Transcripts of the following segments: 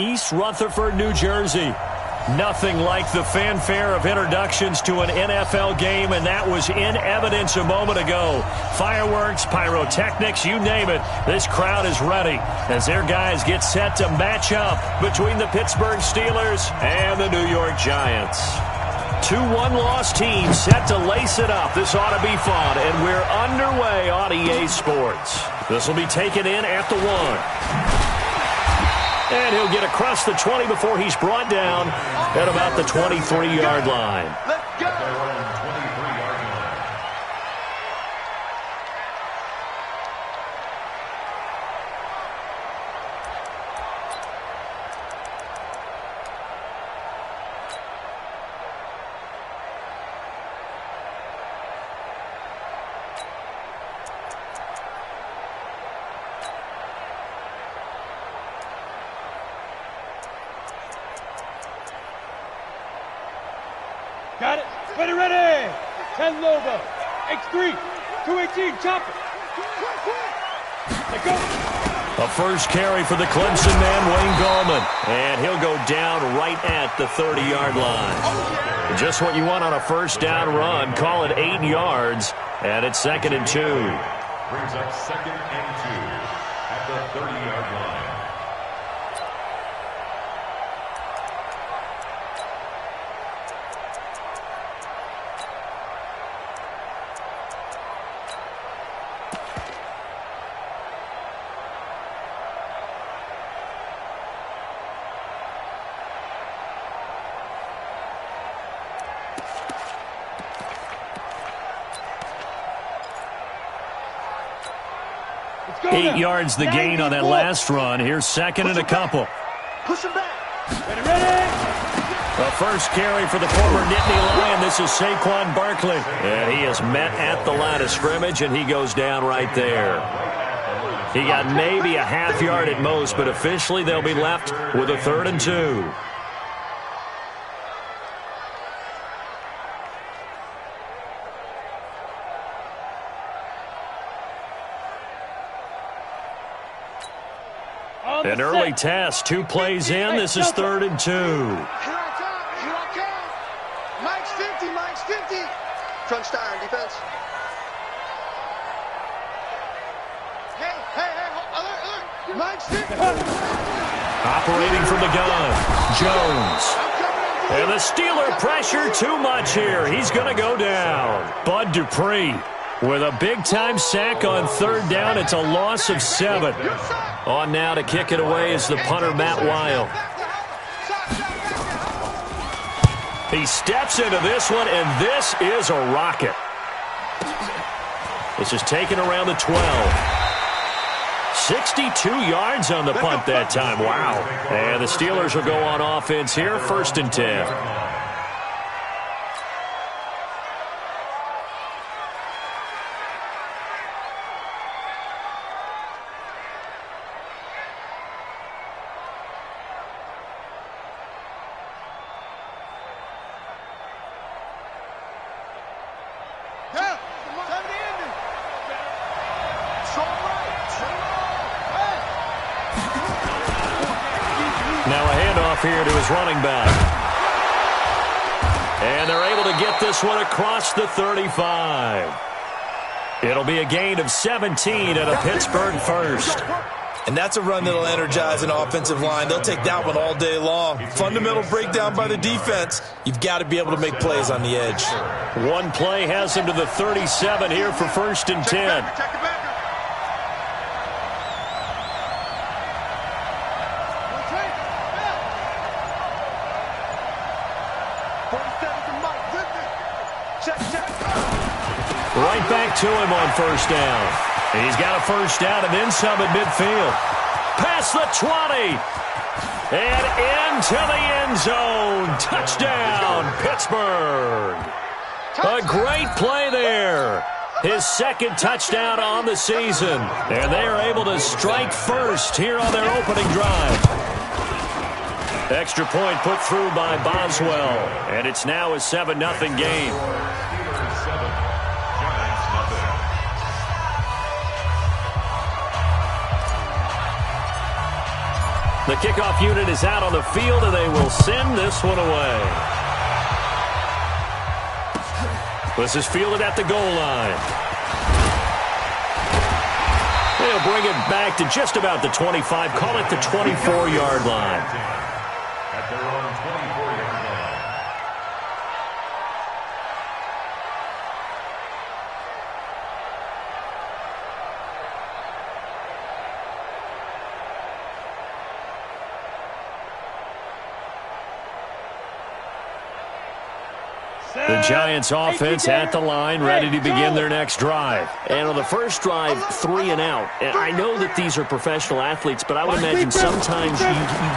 East Rutherford, New Jersey. Nothing like the fanfare of introductions to an NFL game, and that was in evidence a moment ago. Fireworks, pyrotechnics, you name it. This crowd is ready as their guys get set to match up between the Pittsburgh Steelers and the New York Giants. Two one-loss teams set to lace it up. This ought to be fun, and we're underway on EA Sports. This will be taken in at the 1. And he'll get across the 20 before he's brought down at about the 23-yard line. Let's go. Got it. Ready. 10 Lobo. X3. 218. Chopper. Let go. A first carry for the Clemson man, Wayne Gallman. And he'll go down right at the 30-yard line. Just what you want on a first down run. Call it 8 yards. And it's 2nd and 2. Brings up 2nd and 2 at the 30-yard line. Eight yards the gain on that last run. Here's 2nd and a couple. Push him back. Ready. The first carry for the former Nittany Lion. This is Saquon Barkley. And he is met at the line of scrimmage, and he goes down right there. He got maybe a half yard at most, but officially they'll be left with a 3rd and 2. An early test, 2 plays in. This is 3rd and 2. Here I come. Mike's 50. Crunch time, defense. Hey, alert. Mike's 50. Operating from the gun, Jones. And the Steeler pressure too much here. He's going to go down. Bud Dupree with a big-time sack on 3rd down. It's a loss of 7. On now to kick it away is the punter, Matt Weil. He steps into this one, and this is a rocket. This is taken around the 12. 62 yards on the punt that time. Wow. And the Steelers will go on offense here, 1st and 10. Now a handoff here to his running back. And they're able to get this one across the 35. It'll be a gain of 17 and a Pittsburgh first. And that's a run that'll energize an offensive line. They'll take that one all day long. Fundamental breakdown by the defense. You've got to be able to make plays on the edge. One play has him to the 37 here for 1st and 10. Right back to him on 1st down. He's got a 1st down and then some at midfield. Past the 20. And into the end zone. Touchdown, Pittsburgh. A great play there. His 2nd touchdown on the season. And they are able to strike first here on their opening drive. Extra point put through by Boswell. And it's now a 7-0 game. The kickoff unit is out on the field, and they will send this one away. This is fielded at the goal line. They'll bring it back to just about the 25. Call it the 24-yard line. At their own 24-yard line. The Giants offense at the line, ready to begin their next drive. And on the first drive, 3 and out. And I know that these are professional athletes, but I would imagine sometimes you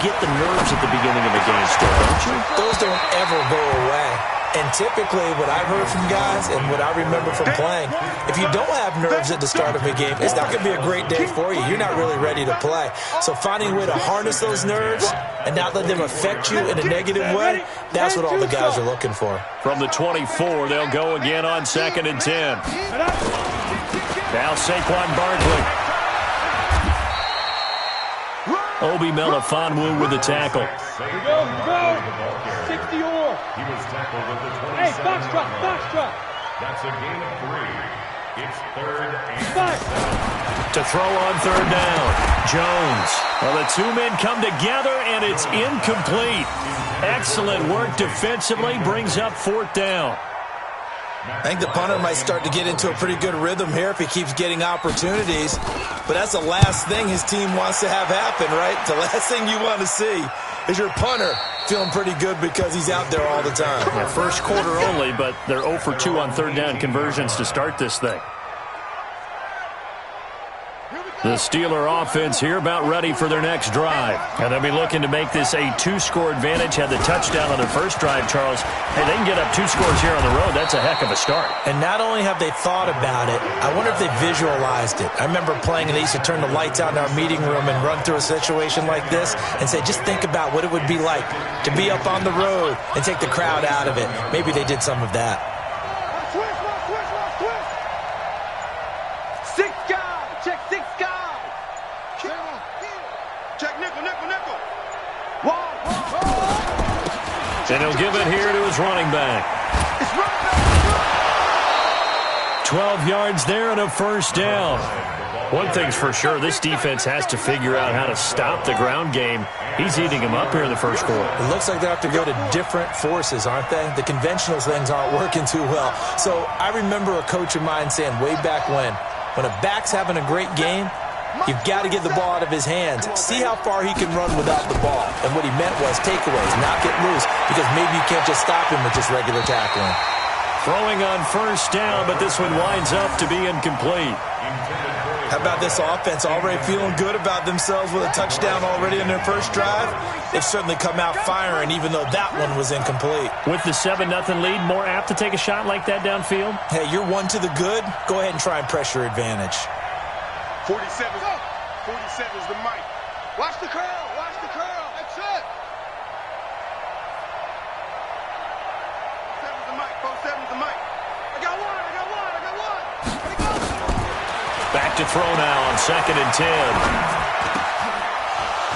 get the nerves at the beginning of a game still, don't you? Those don't ever go away. And typically, what I've heard from guys and what I remember from playing, if you don't have nerves at the start of a game, it's not going to be a great day for you. You're not really ready to play. So finding a way to harness those nerves and not let them affect you in a negative way, that's what all the guys are looking for. From the 24, they'll go again on 2nd and 10. Now Saquon Barkley. Obi Melifonwu with the tackle. Here we go. 60-or. He was tackled at the 27. Hey, foxtrot. That's a gain of 3. It's 3rd and 5. To throw on 3rd down. Jones. Well, the two men come together, and it's incomplete. Excellent work defensively. Brings up 4th down. I think the punter might start to get into a pretty good rhythm here if he keeps getting opportunities. But that's the last thing his team wants to have happen, right? The last thing you want to see is your punter feeling pretty good because he's out there all the time. Yeah, first quarter only, but they're 0 for 2 on 3rd down conversions to start this thing. The Steeler offense here about ready for their next drive. And they'll be looking to make this a 2-score advantage. Had the touchdown on their first drive, Charles. Hey, they can get up 2 scores here on the road. That's a heck of a start. And not only have they thought about it, I wonder if they visualized it. I remember playing and they used to turn the lights out in our meeting room and run through a situation like this and say, just think about what it would be like to be up on the road and take the crowd out of it. Maybe they did some of that. And he'll give it here to his running back. 12 yards there and a 1st down. One thing's for sure, this defense has to figure out how to stop the ground game. He's eating him up here in the first quarter. It looks like they have to go to different forces, aren't they? The conventional things aren't working too well. So I remember a coach of mine saying way back when a back's having a great game, you've got to get the ball out of his hands. See how far he can run without the ball. And what he meant was takeaways, not get loose, because maybe you can't just stop him with just regular tackling. Throwing on 1st down, but this one winds up to be incomplete. How about this offense already feeling good about themselves with a touchdown already in their first drive? They've certainly come out firing, even though that one was incomplete. With the 7-0 lead, more apt to take a shot like that downfield? Hey, you're one to the good. Go ahead and try and pressure advantage. 47 is the mic. Watch the curl. That's it. 7's the mic. 7's the mic. I got one. Back to throw now on 2nd and 10.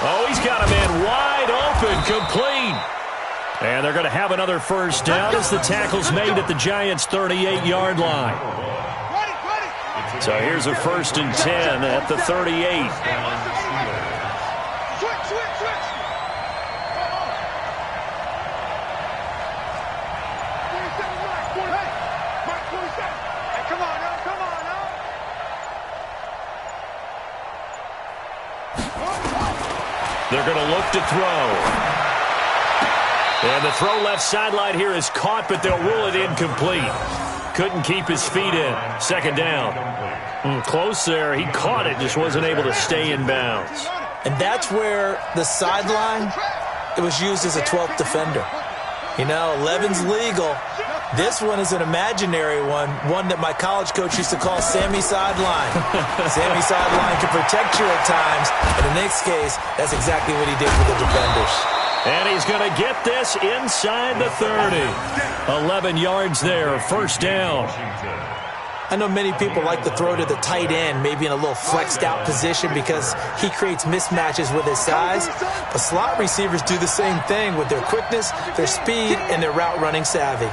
Oh, he's got a man wide open, complete. And they're going to have another 1st down as the tackle's made at the Giants' 38-yard line. So here's a 1st and 10 at the 38. They're going to look to throw. And the throw left sideline here is caught, but they'll rule it incomplete. Couldn't keep his feet in. 2nd down. Close there. He caught it, just wasn't able to stay in bounds. And that's where the sideline, it was used as a 12th defender. You know, 11's legal. This one is an imaginary one that my college coach used to call Sammy Sideline. Sammy Sideline can protect you at times, and in this case, that's exactly what he did with the defenders. And he's going to get this inside the 30. 11 yards there, 1st down. I know many people like to throw to the tight end, maybe in a little flexed out position because he creates mismatches with his size. But slot receivers do the same thing with their quickness, their speed, and their route running savvy.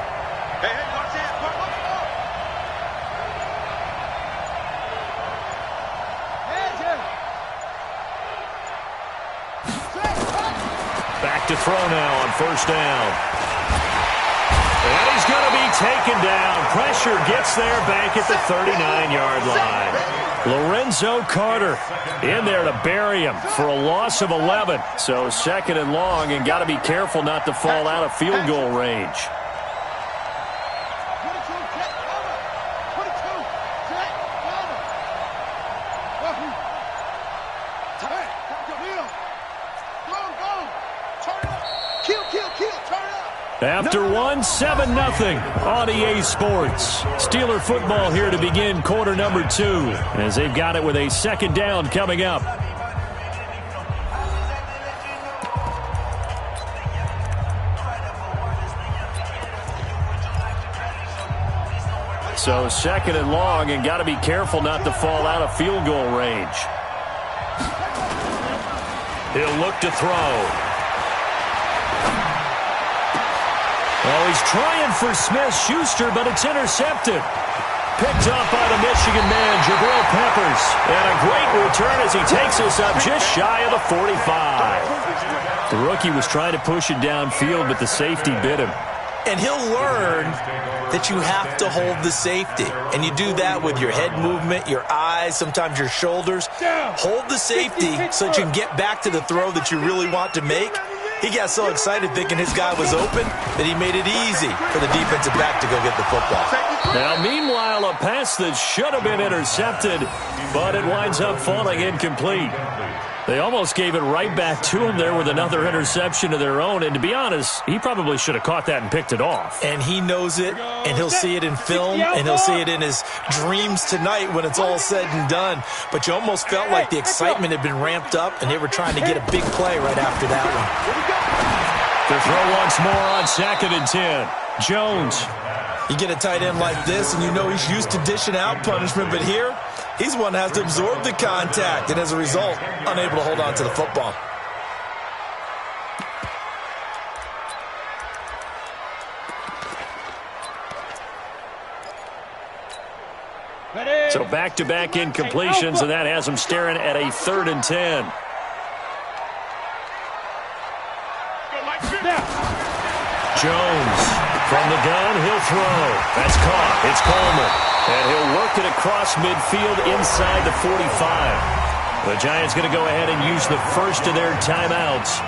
Back to throw now on first down. And he's going to be taken down. Pressure gets there back at the 39-yard line. Lorenzo Carter in there to bury him for a loss of 11. So second and long, and got to be careful not to fall out of field goal range. After one, 7-0 on EA Sports. Steeler football here to begin quarter number 2 as they've got it with a second down coming up. So second and long, and got to be careful not to fall out of field goal range. He'll look to throw. Oh, he's trying for Smith-Schuster, but it's intercepted. Picked up by the Michigan man, Jabril Peppers. And a great return as he takes us up just shy of the 45. The rookie was trying to push it downfield, but the safety bit him. And he'll learn that you have to hold the safety. And you do that with your head movement, your eyes, sometimes your shoulders. Hold the safety so that you can get back to the throw that you really want to make. He got so excited thinking his guy was open that he made it easy for the defensive back to go get the football. Now, meanwhile, a pass that should have been intercepted, but it winds up falling incomplete. They almost gave it right back to him there with another interception of their own. And to be honest, he probably should have caught that and picked it off. And he knows it, and he'll see it in film, and he'll see it in his dreams tonight when it's all said and done. But you almost felt like the excitement had been ramped up, and they were trying to get a big play right after that one. The throw once more on second and 10. Jones. You get a tight end like this, and you know he's used to dishing out punishment, but here, he's the one that has to absorb the contact, and as a result, unable to hold on to the football. So back-to-back incompletions, and that has him staring at a 3rd and 10. Jones from the gun, he'll throw. That's caught. It's Coleman. And he'll work it across midfield inside the 45. The Giants going to go ahead and use the first of their timeouts.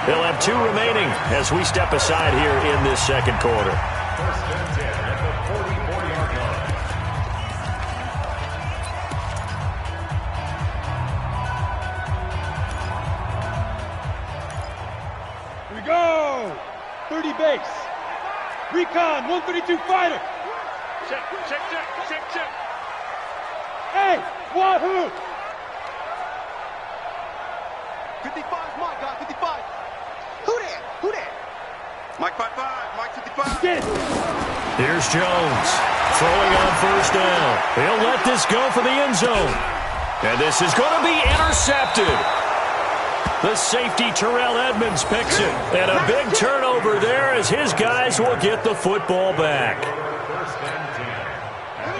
They'll have 2 remaining as we step aside here in this second quarter. First and 10 at the 40-yard line. Here we go. 30 base. Recon, 132 fighter. Check. Hey, wahoo! 55's Mike, guy, 55. Who there? Mike 55, Mike 55. Get it. Here's Jones throwing on first down. He'll let this go for the end zone. And this is going to be intercepted. The safety, Terrell Edmonds, picks it. And a big turnover there as his guys will get the football back.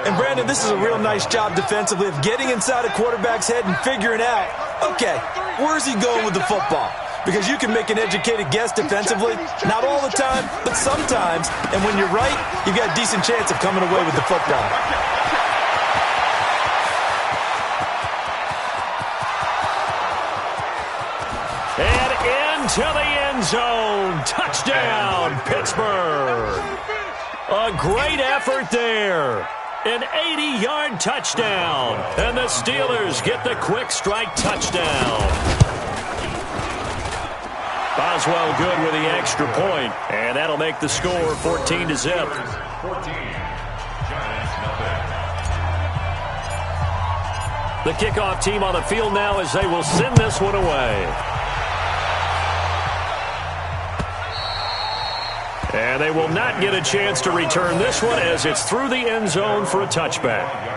And, Brandon, this is a real nice job defensively of getting inside a quarterback's head and figuring out, okay, where's he going with the football? Because you can make an educated guess defensively, not all the time, but sometimes. And when you're right, you've got a decent chance of coming away with the football. And into the end zone. Touchdown, Pittsburgh. A great effort there. An 80-yard touchdown. And the Steelers get the quick strike touchdown. Boswell good with the extra point, and that'll make the score 14-0. 14. Giants nothing. The kickoff team on the field now as they will send this one away. And they will not get a chance to return this one as it's through the end zone for a touchback.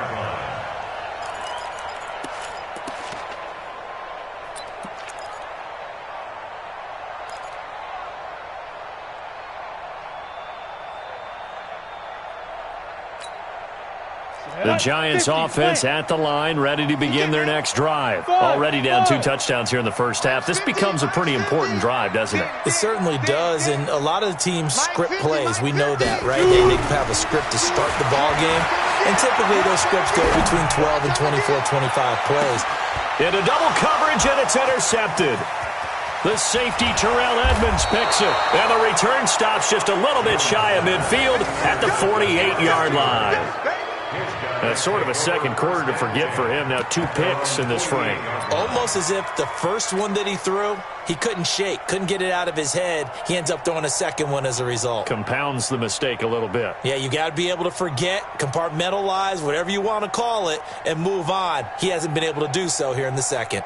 The Giants offense at the line, ready to begin their next drive. Already down 2 touchdowns here in the first half. This becomes a pretty important drive, doesn't it? It certainly does, and a lot of the teams script plays. We know that, right? They have a script to start the ball game, and typically those scripts go between 12 and 24, 25 plays. Into double coverage, and it's intercepted. The safety, Terrell Edmonds, picks it. And the return stops just a little bit shy of midfield at the 48-yard line. That's sort of a second quarter to forget for him. Now 2 picks in this frame. Almost as if the first one that he threw, he couldn't shake, couldn't get it out of his head. He ends up throwing a second one as a result. Compounds the mistake a little bit. Yeah, you got to be able to forget, compartmentalize, whatever you want to call it, and move on. He hasn't been able to do so here in the second.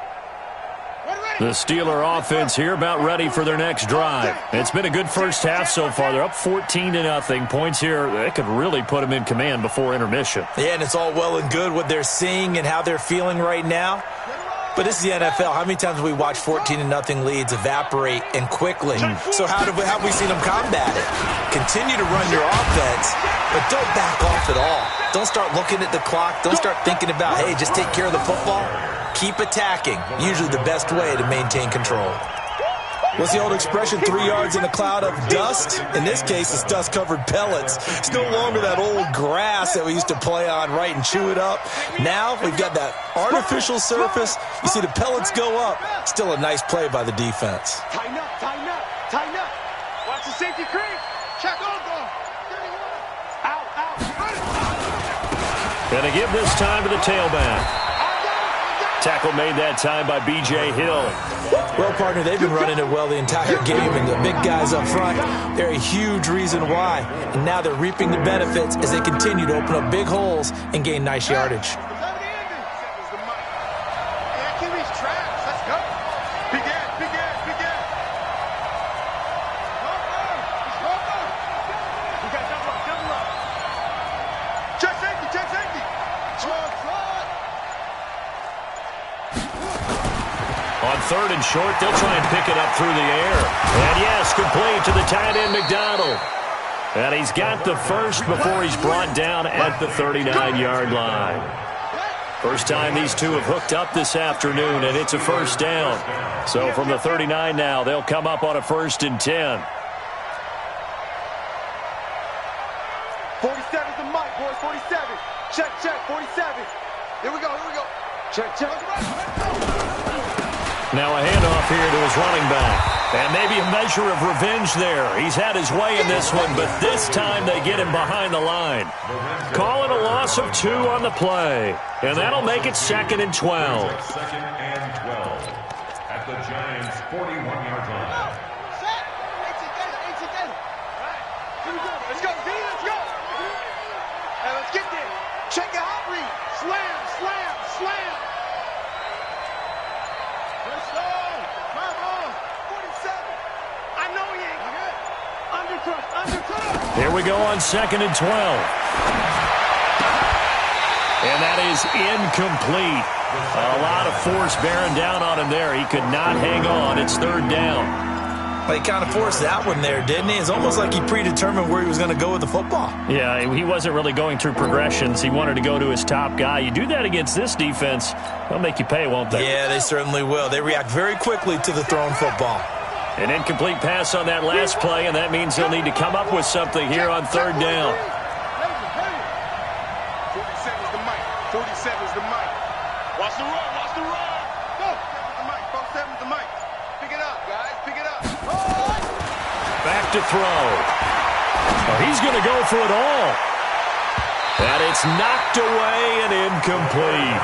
The Steeler offense here about ready for their next drive. It's been a good first half so far. They're up 14-0. Points here, they could really put them in command before intermission. Yeah, and it's all well and good what they're seeing and how they're feeling right now. But this is the NFL. How many times have we watched 14-0 leads evaporate and quickly? So how have we seen them combat it? Continue to run your offense, but don't back off at all. Don't start looking at the clock. Don't start thinking about, hey, just take care of the football. Keep attacking. Usually the best way to maintain control. What's the old expression, 3 yards in a cloud of dust? In this case, it's dust-covered pellets. It's no longer that old grass that we used to play on, right, and chew it up. Now we've got that artificial surface. You see the pellets go up. Still a nice play by the defense. Tighten up, tighten up, tighten up. Watch the safety creep. Check on goal. Out, out. Gonna give this time to the tailback. Tackle made that time by B.J. Hill. Well, partner, they've been running it well the entire game, and the big guys up front, they're a huge reason why. And now they're reaping the benefits as they continue to open up big holes and gain nice yardage. On 3rd and short, they'll try and pick it up through the air. And yes, complete to the tight end, McDonald. And he's got the first before he's brought down at the 39-yard line. First time these two have hooked up this afternoon, and it's a first down. So from the 39 now, they'll come up on a 1st and 10. 47's the mic, boys, 47. Check, check, 47. Here we go, here we go. Check, check. Now a handoff here to his running back. And maybe a measure of revenge there. He's had his way in this one, but this time they get him behind the line. Call it a loss of 2 on the play. And that'll make it 2nd and 12. 2nd and 12 at the Giants' 41-yard line. Let's go, D, let's go. Hey, let's get there. Check the hot read. Slam, slam, slam. Let's go. Come on. 47. I know he ain't good. Undercut, undercut. Here we go on 2nd and 12. And that is incomplete. A lot of force bearing down on him there. He could not hang on. It's 3rd down. Well, he kind of forced that one there, didn't he? It's almost like he predetermined where he was going to go with the football. Yeah, he wasn't really going through progressions. He wanted to go to his top guy. You do that against this defense, they'll make you pay, won't they? Yeah, they certainly will. They react very quickly to the thrown football. An incomplete pass on that last play, and that means they'll need to come up with something here on 3rd down. 47's the mic. 47's the mic. Watch the run, watch the run. Go. 47's the mic. Pick it up, guys. Pick it up. Back to throw. Oh, he's going to go for it all. And it's knocked away and incomplete.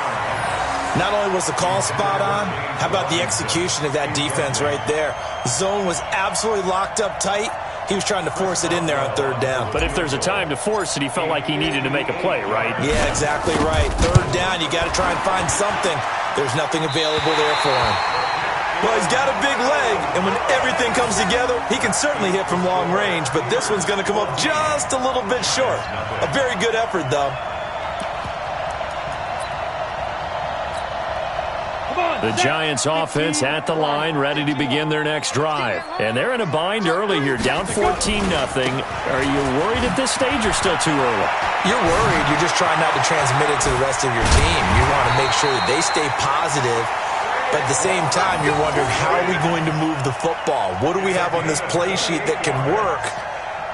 Not only was the call spot on, how about the execution of that defense right there? The zone was absolutely locked up tight. He was trying to force it in there on 3rd down. But if there's a time to force it, he felt like he needed to make a play, right? Yeah, exactly right. 3rd down, you got to try and find something. There's nothing available there for him. Well, he's got a big leg, and when everything comes together, he can certainly hit from long range, but this one's going to come up just a little bit short. A very good effort, though. The Giants offense at the line, ready to begin their next drive. And they're in a bind early here, down 14-0. Are you worried at this stage or still too early? You're worried. You're just trying not to transmit it to the rest of your team. You want to make sure that they stay positive. But at the same time, you're wondering, how are we going to move the football? What do we have on this play sheet that can work?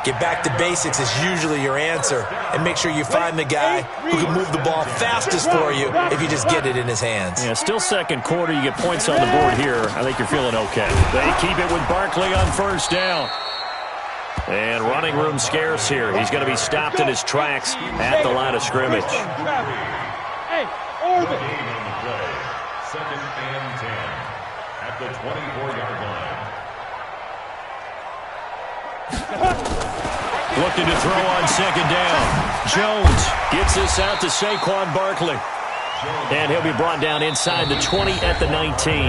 Get back to basics is usually your answer. And make sure you find the guy who can move the ball fastest for you if you just get it in his hands. Yeah, still second quarter. You get points on the board here. I think you're feeling okay. They keep it with Barkley on first down. And running room scarce here. He's going to be stopped in his tracks at the line of scrimmage. Hey, Orbit. Second and 10 at the 24-yard line. Looking to throw on second down. Jones gets this out to Saquon Barkley. And he'll be brought down inside the 20 at the 19.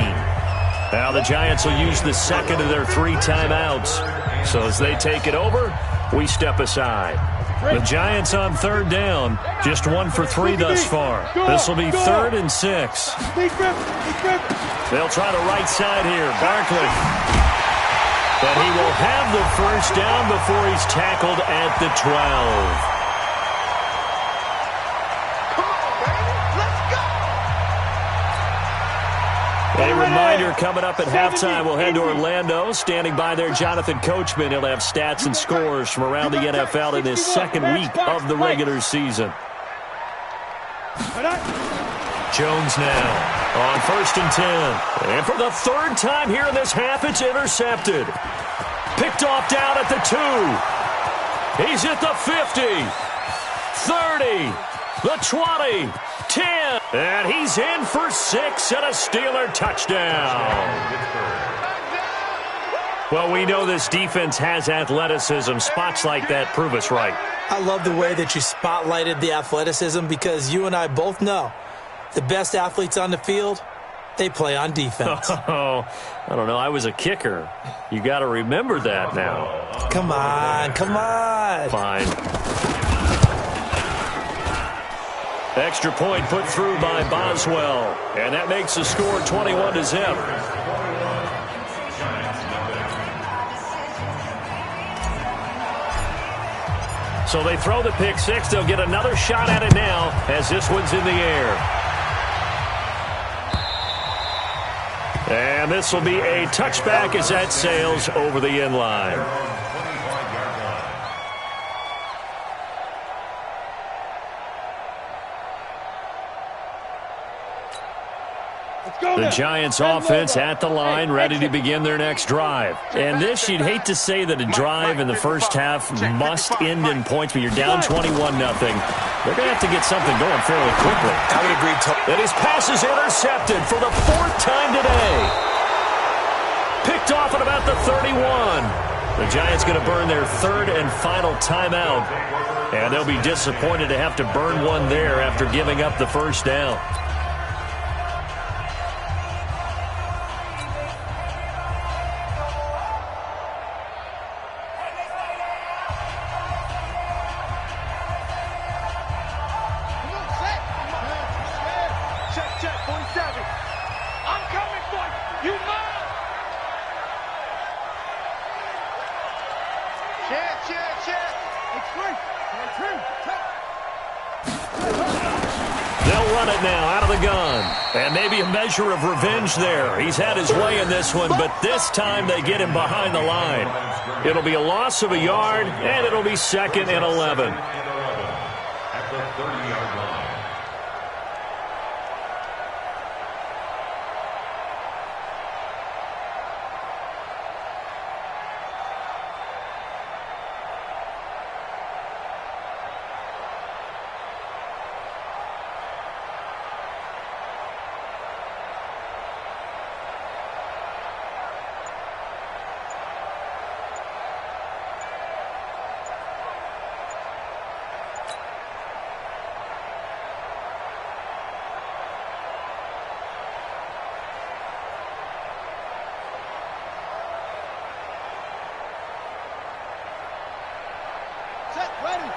Now the Giants will use the second of their 3 timeouts. So as they take it over, we step aside. The Giants on third down, just 1 for 3 thus far. This will be 3rd and 6. They'll try the right side here. Barkley. But he will have the first down before he's tackled at the 12. A reminder, coming up at halftime, we'll head to Orlando. Standing by there, Jonathan Coachman. He'll have stats and scores from around the NFL in this second week of the regular season. Jones now on 1st and 10. And for the 3rd time here in this half, it's intercepted. Picked off down at the 2. He's at the 50. 30. The 20. 10. And he's in for 6 and a Steeler touchdown. Well, we know this defense has athleticism. Spots like that prove us right. I love the way that you spotlighted the athleticism, because you and I both know the best athletes on the field, they play on defense. Oh, I don't know. I was a kicker. You got to remember that now. Come on, come on. Fine. Extra point put through by Boswell. And that makes the score 21-0. So they throw the pick 6. They'll get another shot at it now as this one's in the air. And this will be a touchback as that sails over the end line. The Giants offense at the line, ready to begin their next drive. And this, you'd hate to say that a drive in the first half must end in points, but you're down 21-0. They're going to have to get something going fairly quickly. I would agree. And his pass is intercepted for the 4th time today. Picked off at about the 31. The Giants going to burn their 3rd and final timeout. And they'll be disappointed to have to burn one there after giving up the first down. They'll run it now out of the gun. And maybe a measure of revenge there. He's had his way in this one, but this time they get him behind the line. It'll be a loss of a yard, and it'll be 2nd and 11. At the 30-yard line. Ready.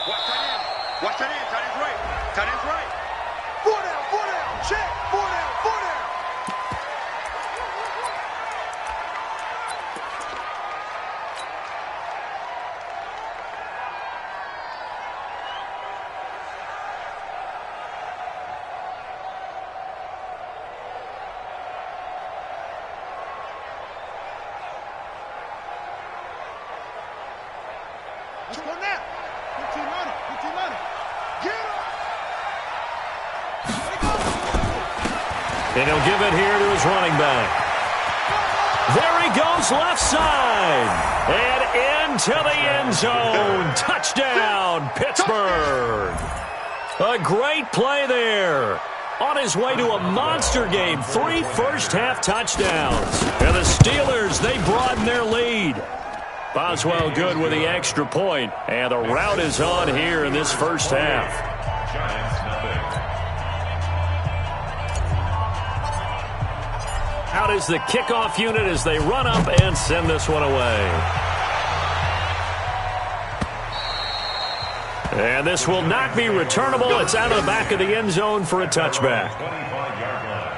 Watch tight end. Watch tight end. Tight end's right. Tight end's right. 4 down. 4 down. Check. 4 down. 4 down. Let's go now. 15 on it. 15 on it. Get him. And he'll give it here to his running back. There he goes, left side. And into the end zone. Touchdown, Pittsburgh. A great play there. On his way to a monster game. 3 first-half touchdowns. And the Steelers, they broaden their lead. Boswell good with the extra point. And the rout is on here in this first half. Giants nothing. Out is the kickoff unit as they run up and send this one away. And this will not be returnable. It's out of the back of the end zone for a touchback. 25-yard line.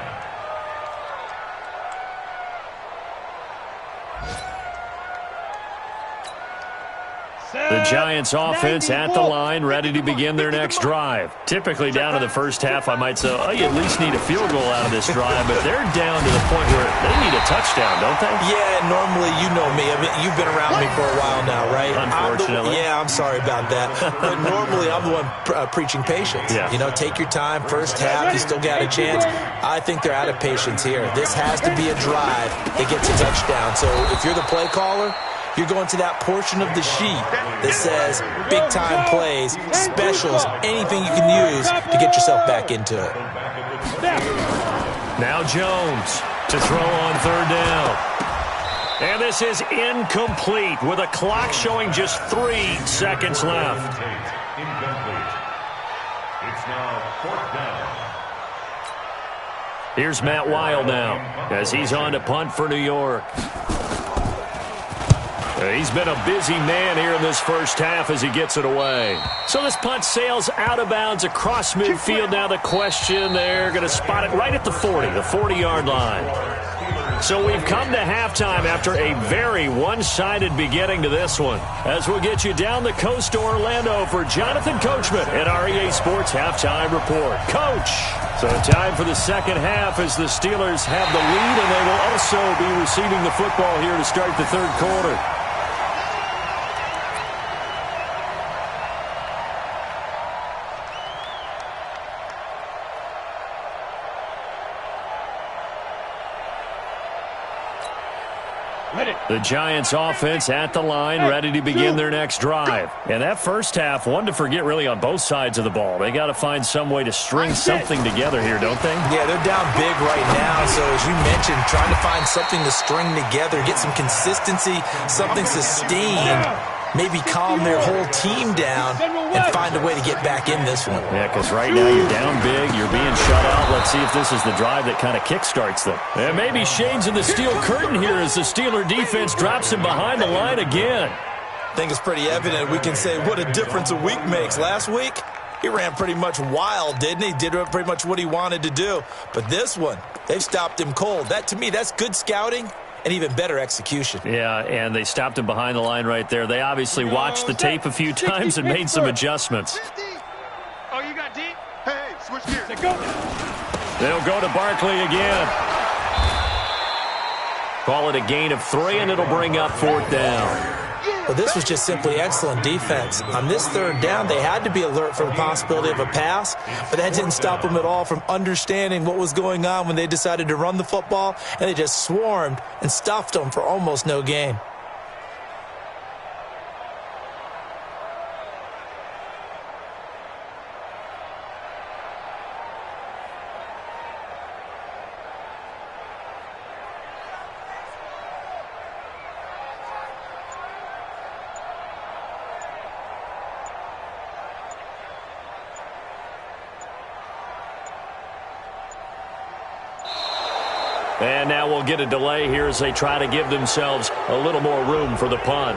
The Giants offense at the line, ready to begin their next drive. Typically down to the first half, I might say, oh, you at least need a field goal out of this drive, but they're down to the point where they need a touchdown, don't they? Yeah, normally, you know me. I mean, you've been around me for a while now, right? Unfortunately. I'm sorry about that. But normally, I'm the one preaching patience. Yeah. You know, take your time. First half, you still got a chance. I think they're out of patience here. This has to be a drive that gets a touchdown. So if you're the play caller, you're going to that portion of the sheet that says big-time plays, specials, anything you can use to get yourself back into it. Now Jones to throw on third down. And this is incomplete with a clock showing just 3 seconds left. Incomplete. It's now 4th down. Here's Matt Weil now as he's on to punt for New York. He's been a busy man here in this first half as he gets it away. So this punt sails out of bounds across midfield. Now the question, they're going to spot it right at the 40, the 40-yard line. So we've come to halftime after a very one-sided beginning to this one. As we'll get you down the coast to Orlando for Jonathan Coachman at REA Sports Halftime Report. Coach! So time for the second half as the Steelers have the lead, and they will also be receiving the football here to start the third quarter. The Giants offense at the line, ready to begin their next drive. And that first half, one to forget really on both sides of the ball. They got to find some way to string something together here, don't they? Yeah, they're down big right now. So as you mentioned, trying to find something to string together, get some consistency, something sustained, maybe calm their whole team down and find a way to get back in this one. Yeah, because right now you're down big, you're being shut out. Let's see if this is the drive that kind of kickstarts them. And maybe shades of the steel curtain here as the Steeler defense drops him behind the line again. I think it's pretty evident. We can say what a difference a week makes. Last week, he ran pretty much wild, didn't he? Did pretty much what he wanted to do. But this one, they've stopped him cold. That, to me, that's good scouting. And even better execution. Yeah, and they stopped him behind the line right there. They obviously watched the tape a few times and made some adjustments. Oh, you got deep? Hey, switch gears. They'll go to Barkley again. Call it a gain of 3, and it'll bring up 4th down. Well, this was just simply excellent defense. On this third down, they had to be alert for the possibility of a pass, but that didn't stop them at all from understanding what was going on when they decided to run the football, and they just swarmed and stuffed them for almost no gain. And now we'll get a delay here as they try to give themselves a little more room for the punt.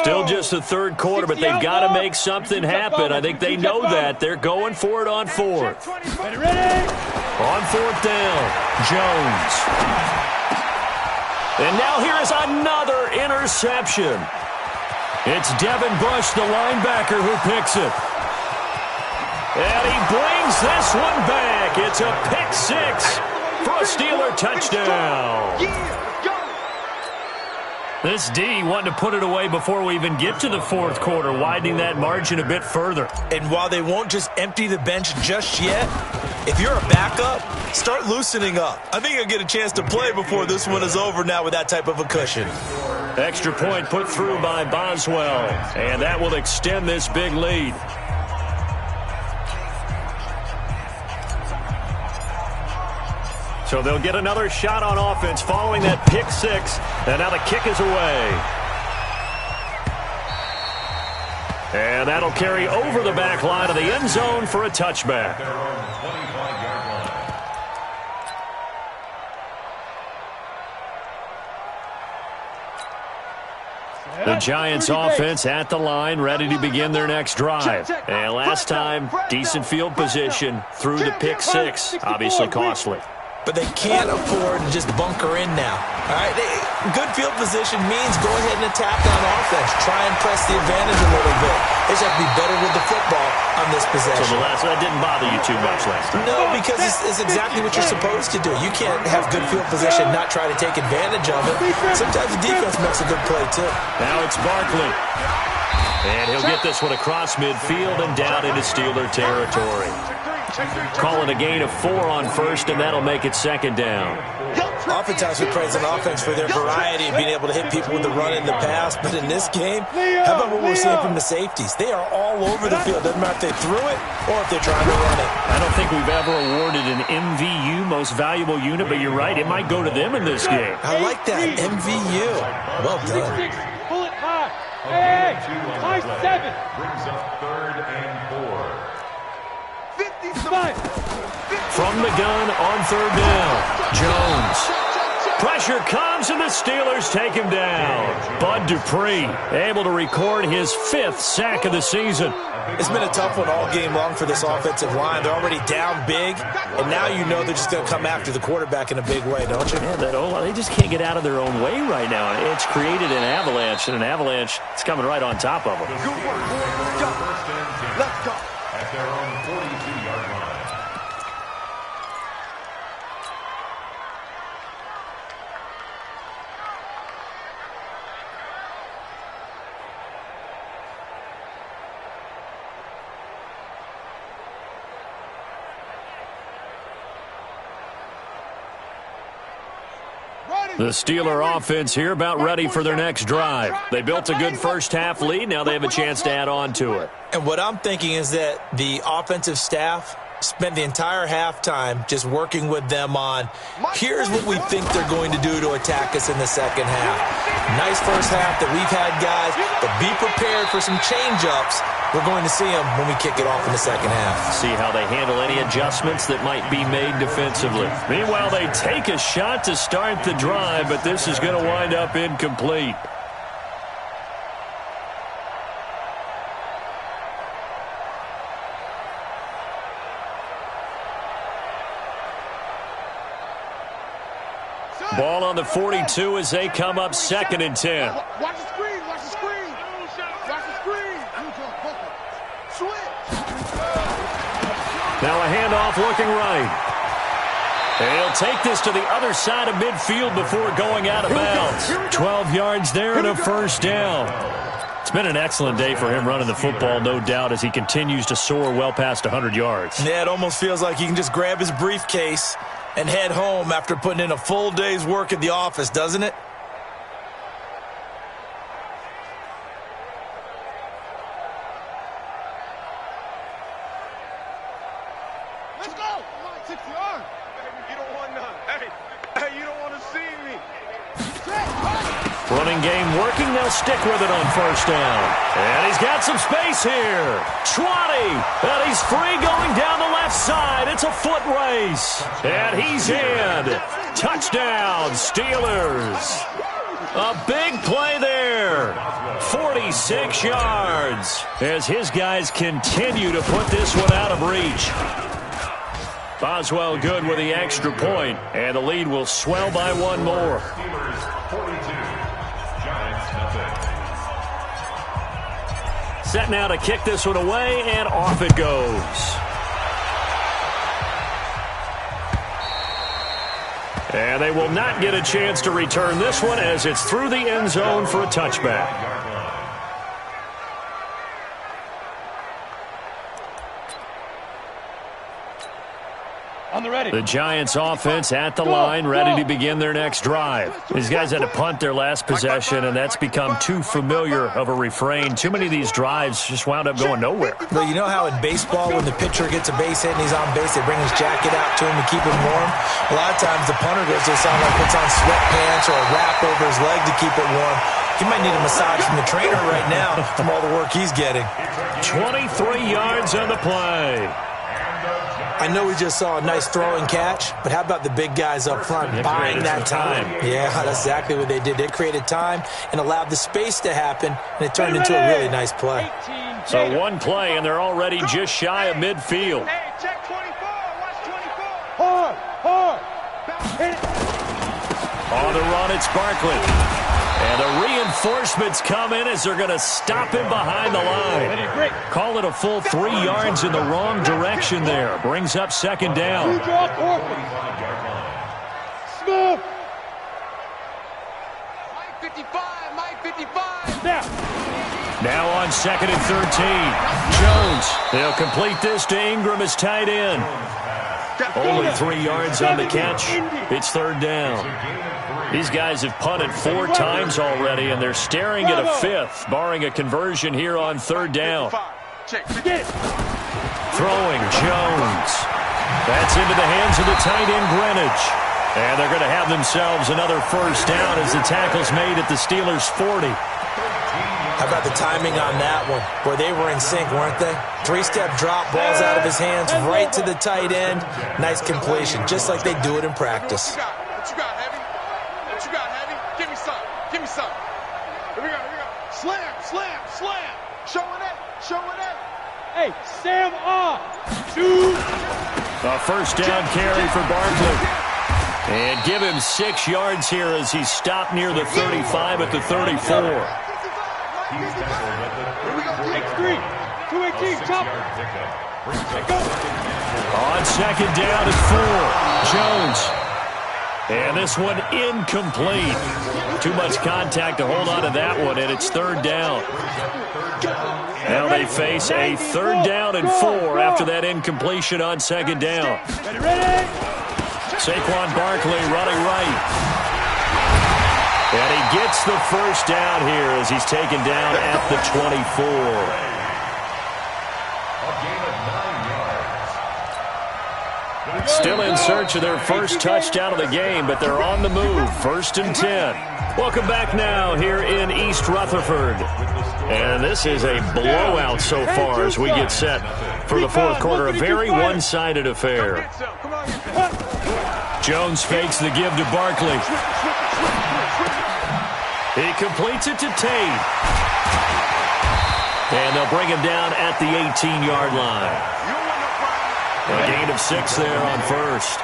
Still just the third quarter, but they've got to make something happen. I think they know that. They're going for it on fourth. On fourth down, Jones. And now here is another interception. It's Devin Bush, the linebacker, who picks it. And he brings this one back. It's a pick six for a Steeler touchdown. This D wanting to put it away before we even get to the fourth quarter, widening that margin a bit further. And while they won't just empty the bench just yet, if you're a backup, start loosening up. I think you'll get a chance to play before this one is over now with that type of a cushion. Extra point put through by Boswell, and that will extend this big lead. So they'll get another shot on offense following that pick six, and now the kick is away. And that'll carry over the back line of the end zone for a touchback. The Giants offense at the line, ready to begin their next drive. And last time, decent field position through the pick six, obviously costly. But they can't afford to just bunker in now. All right, good field position means go ahead and attack on offense. Try and press the advantage a little bit. They just have to be better with the football on this possession. So that didn't bother you too much last time? No, because it's exactly what you're supposed to do. You can't have good field position, not try to take advantage of it. Sometimes the defense makes a good play, too. Now it's Barkley. And he'll get this one across midfield and down into Steeler territory. Call it a gain of 4 on first, and that'll make it second down. Oftentimes we praise an offense for their variety and being able to hit people with the run and the pass. But in this game, how about what we're seeing from the safeties? They are all over the field. Doesn't matter if they threw it or if they're trying to run it. I don't think we've ever awarded an MVU, most valuable unit, but you're right. It might go to them in this game. I like that, MVU. Well done. Pull it high. Hey, high 7. Brings up 3rd and 4. From the gun on 3rd down, Jones. Pressure comes, and the Steelers take him down. Bud Dupree able to record his 5th sack of the season. It's been a tough one all game long for this offensive line. They're already down big, and now you know they're just going to come after the quarterback in a big way, don't you? Yeah, they just can't get out of their own way right now. It's created an avalanche, and an avalanche is coming right on top of them. Good work, boys. Go. Let's go. At their own 42-yard line. The Steeler offense here about ready for their next drive. They built a good first half lead. Now they have a chance to add on to it. And what I'm thinking is that the offensive staff spent the entire halftime just working with them on, here's what we think they're going to do to attack us in the second half. Nice first half that we've had, guys, but be prepared for some change-ups. We're going to see them when we kick it off in the second half. See how they handle any adjustments that might be made defensively. Meanwhile, they take a shot to start the drive, but this is going to wind up incomplete. Ball on the 42 as they come up 2nd and 10. Watch the screen. Watch the screen. Watch the screen. Switch. Now a handoff looking right. And he'll take this to the other side of midfield before going out of bounds. 12 yards there and a first down. It's been an excellent day for him running the football, no doubt, as he continues to soar well past 100 yards. Yeah, it almost feels like he can just grab his briefcase and head home after putting in a full day's work at the office, doesn't it? Let's go. Come on, 60 yards. You don't want none. Hey, you don't want to see me. Running game working. They'll stick with it on first down. And he's got some space here. 20. And he's free going down the left side. It's a foot race. And he's in. Touchdown, Steelers. A big play there. 6 yards as his guys continue to put this one out of reach. Boswell good with the extra point, and the lead will swell by one more. Steelers 42, Giants nothing. Set now to kick this one away, and off it goes. And they will not get a chance to return this one as it's through the end zone for a touchback. The Giants offense at the line, ready to begin their next drive. These guys had to punt their last possession, and that's become too familiar of a refrain. Too many of these drives just wound up going nowhere. Well, you know how in baseball, when the pitcher gets a base hit and he's on base, they bring his jacket out to him to keep him warm? A lot of times the punter goes to sound like puts on sweatpants or a wrap over his leg to keep it warm. He might need a massage from the trainer right now from all the work he's getting. 23 yards on the play. I know we just saw a nice throwing catch, but how about the big guys up front buying that time? Yeah, that's exactly what they did. They created time and allowed the space to happen, and it turned into a really nice play. So one play, and they're already just shy of midfield. Hey, check 24. Watch 24. Hard. Hit it. On the run, it's Barkley. And the reinforcements come in as they're going to stop him behind the line. Call it a full 3 yards in the wrong direction there. Brings up second down. Smooth. Mike 55, Mike 55. Now on 2nd and 13. Jones. They'll complete this to Ingram as tight end. Only 3 yards on the catch. It's third down. These guys have punted 4 times already, and they're staring at a 5th, barring a conversion here on third down. Throwing Jones. That's into the hands of the tight end, Greenwich. And they're going to have themselves another first down as the tackle's made at the Steelers' 40. How about the timing on that one? Boy, they were in sync, weren't they? 3-step drop, balls out of his hands, right to the tight end. Nice completion, just like they do it in practice. What you got, Heavy? What you got, Heavy? Give me some. Give me some. Here we go. Slam. Showing it. Hey, Sam off. 2. A first down carry for Barkley. And give him 6 yards here as he's stopped near the 35 at the 34. X3. 218. Chop. On second down at 4. Jones. And this one incomplete. Too much contact to hold on to that one, and it's third down. Now they face a third down and 4 after that incompletion on second down. Saquon Barkley running right. And he gets the first down here as he's taken down at the 24. Still in search of their first touchdown of the game, but they're on the move. 1st and 10. Welcome back now here in East Rutherford. And this is a blowout so far as we get set for the fourth quarter. A very one-sided affair. Jones fakes the give to Barkley. He completes it to Tate. And they'll bring him down at the 18-yard line. A gain of 6 there on first.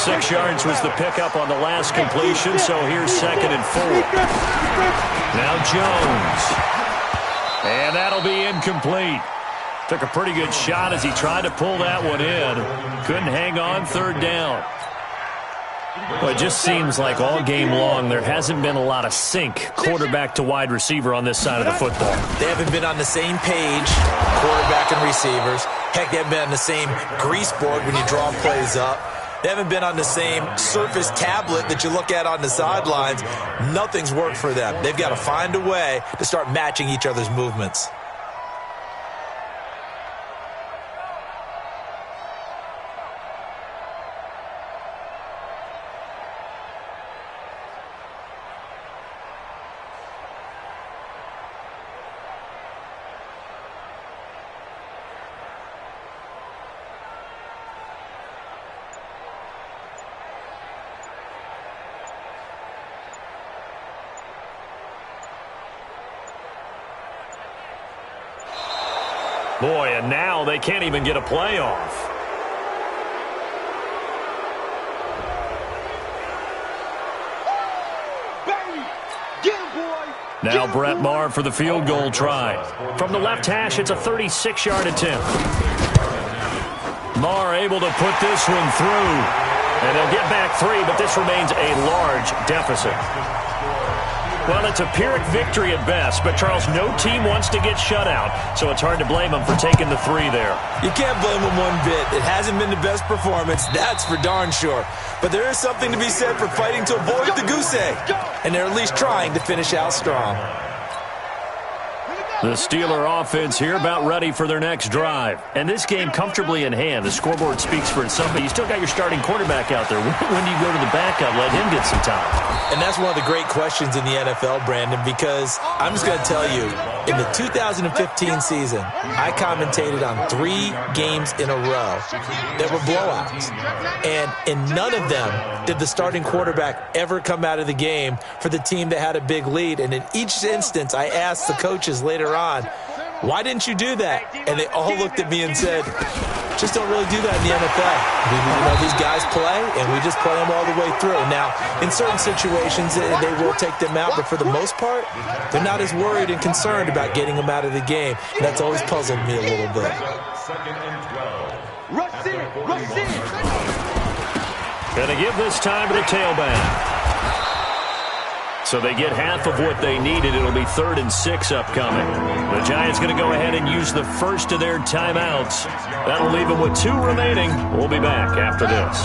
6 yards was the pickup on the last completion, so here's 2nd and 4. Now Jones. And that'll be incomplete. Took a pretty good shot as he tried to pull that one in. Couldn't hang on, third down. Well, it just seems like all game long there hasn't been a lot of sync quarterback to wide receiver on this side of the football. They haven't been on the same page, quarterback and receivers. Heck, they haven't been on the same grease board when you draw plays up. They haven't been on the same Surface tablet that you look at on the sidelines. Nothing's worked for them. They've got to find a way to start matching each other's movements. Boy, and now they can't even get a play off. Now Brett Maher for the field goal try. From the left hash, it's a 36-yard attempt. Maher able to put this one through. And they'll get back 3, but this remains a large deficit. Well, it's a Pyrrhic victory at best, but, Charles, no team wants to get shut out, so it's hard to blame them for taking the 3 there. You can't blame them one bit. It hasn't been the best performance, that's for darn sure. But there is something to be said for fighting to avoid the goose egg, and they're at least trying to finish out strong. The Steeler offense here about ready for their next drive. And this game comfortably in hand. The scoreboard speaks for itself, but you still got your starting quarterback out there. When do you go to the backup, let him get some time? And that's one of the great questions in the NFL, Brandon, because I'm just going to tell you, in the 2015 season, I commentated on 3 games in a row that were blowouts. And in none of them did the starting quarterback ever come out of the game for the team that had a big lead. And in each instance, I asked the coaches later on, why didn't you do that? And they all looked at me and said, just don't really do that in the NFL. You know, these guys play, and we just play them all the way through. Now, in certain situations, they will take them out, but for the most part, they're not as worried and concerned about getting them out of the game. And that's always puzzled me a little bit. Gonna give this time to the tailback. So they get half of what they needed. It'll be 3rd and 6 upcoming. The Giants going to go ahead and use the first of their timeouts. That'll leave them with 2 remaining. We'll be back after this.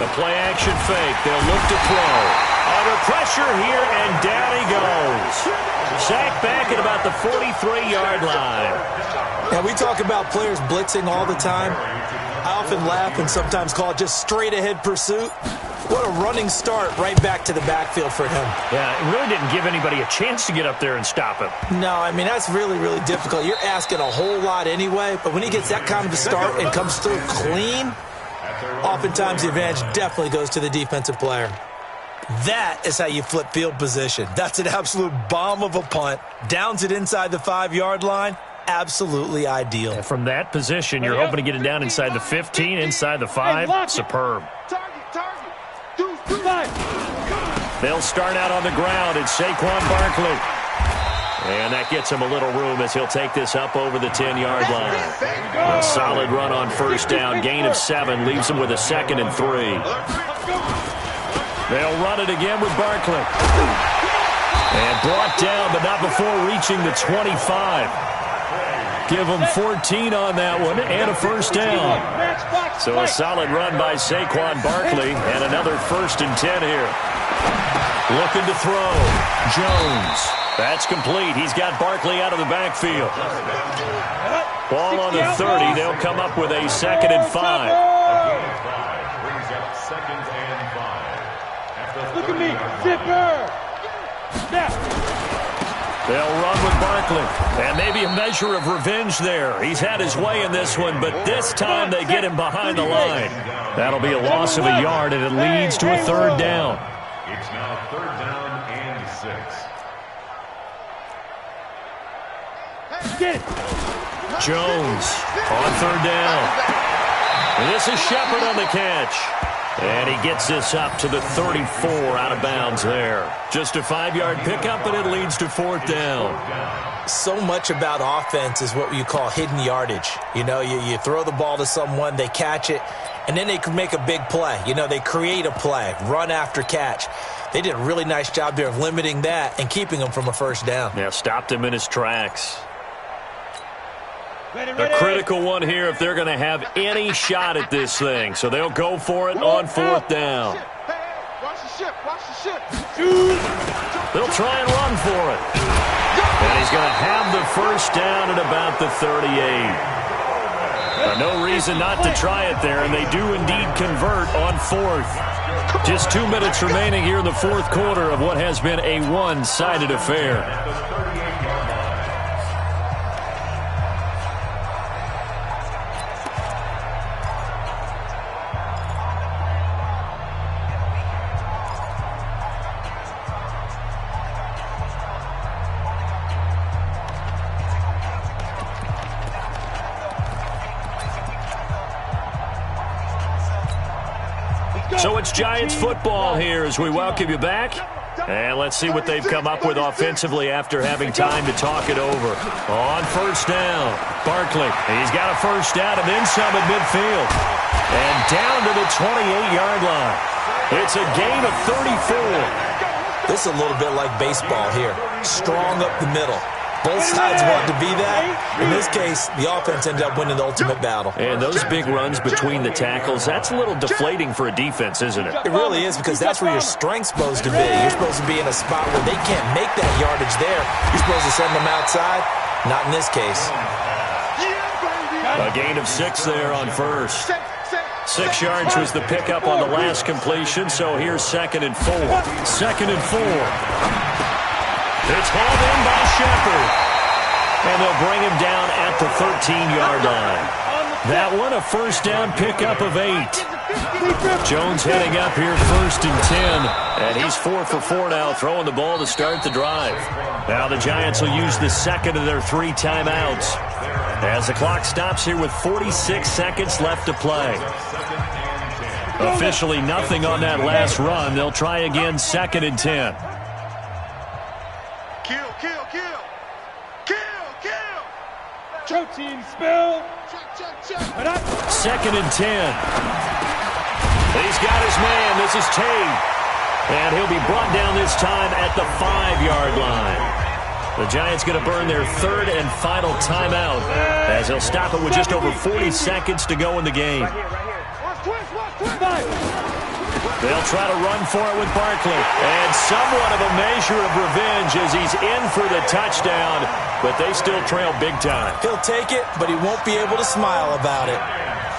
The play-action fake. They'll look to throw. Under pressure here, and down he goes. Sacked back at about the 43-yard line. And we talk about players blitzing all the time. I often laugh and sometimes call it just straight-ahead pursuit. What a running start right back to the backfield for him. Yeah, it really didn't give anybody a chance to get up there and stop him. No, I mean, that's really, really difficult. You're asking a whole lot anyway, but when he gets that kind of a start and comes through clean, oftentimes the advantage definitely goes to the defensive player. That is how you flip field position. That's an absolute bomb of a punt. Downs it inside the 5-yard line. Absolutely ideal. And from that position, you're hoping to get it down inside the 15, inside the 5. Superb. They'll start out on the ground. It's Saquon Barkley. And that gets him a little room as he'll take this up over the 10-yard line. A solid run on first down. Gain of 7 leaves him with a 2nd and 3. They'll run it again with Barkley. And brought down, but not before reaching the 25. Give them 14 on that one and a first down. So a solid run by Saquon Barkley and another 1st and 10 here. Looking to throw. Jones. That's complete. He's got Barkley out of the backfield. Ball on the 30. They'll come up with a 2nd and 5. Look at me. Zipper. Snap. They'll run with Barkley. And maybe a measure of revenge there. He's had his way in this one, but this time they get him behind the line. That'll be a loss of a yard, and it leads to a 3rd down. It's now 3rd down and 6. Get it. Jones on 3rd down. And this is Shepard on the catch. And he gets this up to the 34 out of bounds there. Just a 5-yard pickup, and it leads to 4th down. So much about offense is what you call hidden yardage. You know, you throw the ball to someone, they catch it, and then they can make a big play. You know, they create a play, run after catch. They did a really nice job there of limiting that and keeping him from a 1st down. Yeah, stopped him in his tracks. A critical one here if they're going to have any shot at this thing. So they'll go for it on 4th down. They'll try and run for it. And he's going to have the 1st down at about the 38. No reason not to try it there, and they do indeed convert on 4th. Just 2 minutes remaining here in the 4th quarter of what has been a one-sided affair. So it's Giants football here as we welcome you back. And let's see what they've come up with offensively after having time to talk it over. On first down, Barkley. He's got a first down and then some at midfield. And down to the 28-yard line. It's a gain of 34. This is a little bit like baseball here. Strong up the middle. Both sides want to be that. In this case, the offense ended up winning the ultimate battle. And those big runs between the tackles, that's a little deflating for a defense, isn't it? It really is, because that's where your strength's supposed to be. You're supposed to be in a spot where they can't make that yardage there. You're supposed to send them outside. Not in this case. A gain of 6 there on first. 6 yards was the pickup on the last completion, so here's 2nd and 4. 2nd and 4. It's hauled in by Shepard. And they'll bring him down at the 13-yard line. That one, a first down pickup of 8. Jones heading up here 1st and 10. And he's 4 for 4 now, throwing the ball to start the drive. Now the Giants will use the second of their 3 timeouts as the clock stops here with 46 seconds left to play. Officially nothing on that last run. They'll try again 2nd and 10. Choke team, spill. 2nd and 10. He's got his man. This is Tate. And he'll be brought down this time at the 5-yard line. The Giants going to burn their 3rd and final timeout as they'll stop it with just over 40 seconds to go in the game. They'll try to run for it with Barkley. And somewhat of a measure of revenge as he's in for the touchdown, but they still trail big time. He'll take it, but he won't be able to smile about it.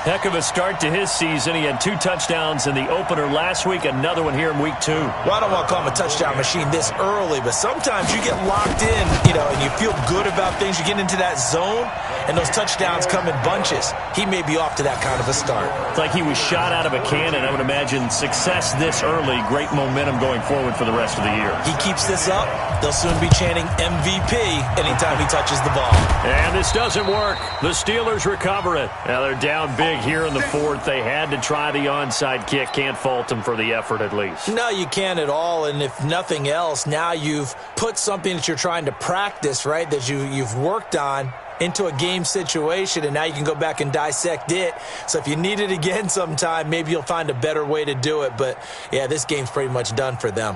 Heck of a start to his season. He had 2 touchdowns in the opener last week, another one here in week 2. Well, I don't want to call him a touchdown machine this early, but sometimes you get locked in, and you feel good about things. You get into that zone, and those touchdowns come in bunches. He may be off to that kind of a start. It's like he was shot out of a cannon. I would imagine success this early, great momentum going forward for the rest of the year. He keeps this up, they'll soon be chanting MVP anytime he touches the ball. And this doesn't work. The Steelers recover it. Now they're down big here in the 4th. They had to try the onside kick. Can't fault them for the effort at least. No, you can't at all. And if nothing else, now you've put something that you're trying to practice, right, that you've worked on into a game situation, and now you can go back and dissect it. So if you need it again sometime, maybe you'll find a better way to do it. But, yeah, this game's pretty much done for them.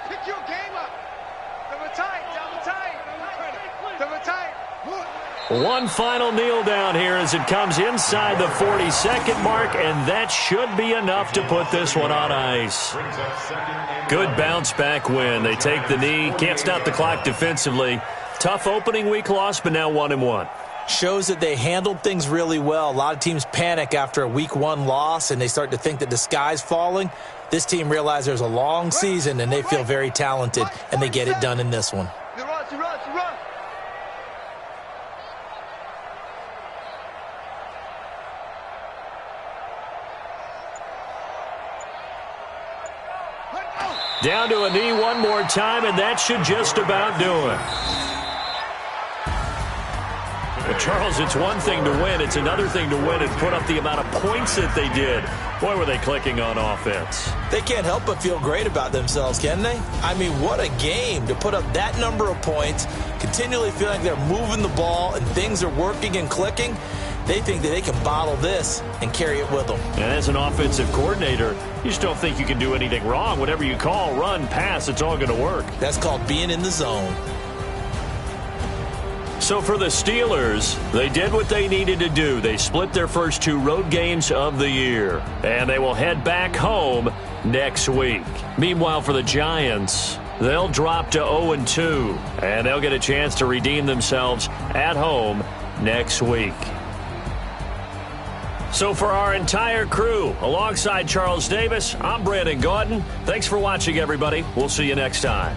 Pick your game up. Double tight, double tight. Double tight. One final kneel down here as it comes inside the 40-second mark, and that should be enough to put this one on ice. Good bounce-back win. They take the knee. Can't stop the clock defensively. Tough opening week loss, but now 1-1. Shows that they handled things really well. A lot of teams panic after a week 1 loss, and they start to think that the sky's falling. This team realizes there's a long season, and they feel very talented, and they get it done in this one. Down to a knee one more time, and that should just about do it. Well, Charles, it's one thing to win. It's another thing to win and put up the amount of points that they did. Boy, were they clicking on offense. They can't help but feel great about themselves, can they? I mean, what a game to put up that number of points, continually feeling like they're moving the ball and things are working and clicking. They think that they can bottle this and carry it with them. And as an offensive coordinator, you just don't think you can do anything wrong. Whatever you call, run, pass, it's all going to work. That's called being in the zone. So for the Steelers, they did what they needed to do. They split their first 2 road games of the year, and they will head back home next week. Meanwhile, for the Giants, they'll drop to 0-2, and they'll get a chance to redeem themselves at home next week. So for our entire crew, alongside Charles Davis, I'm Brandon Gaudin. Thanks for watching, everybody. We'll see you next time.